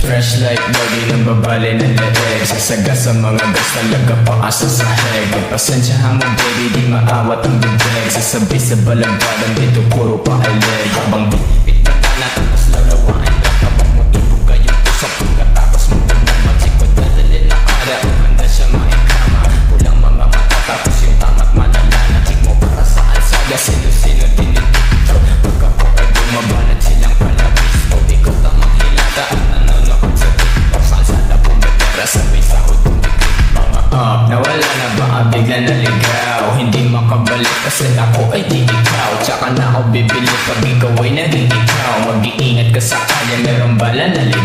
Fresh like lagi nang babali ng leeg. Sasagas sa mga gas talaga paasa sa heg. Pasensyahan mo baby, di maawat ang bibig. Sasabi sa balagbadan dito puro paalig. Habang bitbit na na tapos lalawain lang. Habang matulog kayong pusa pagkatapos mo tignan. Magsikot na dalil na kada maganda siya maikama. Pulang mga mata tapos yung tamat malala. Natik mo para sa alsaga, sino-sino tinitito. Pagka ko ay bumabanat silang palabis mo. Ikaw tamang hilata at nanonood sa TikTok. Salsala pumitera sabay sahod tumikit. Mga up, nawala na ba bigla naligaw? Hindi makabalik kasi ako ay di ikaw. Tsaka na ako bibili pag ikaw ay naging ikaw. Mag-iingat ka sa kanya, meron bala naligaw.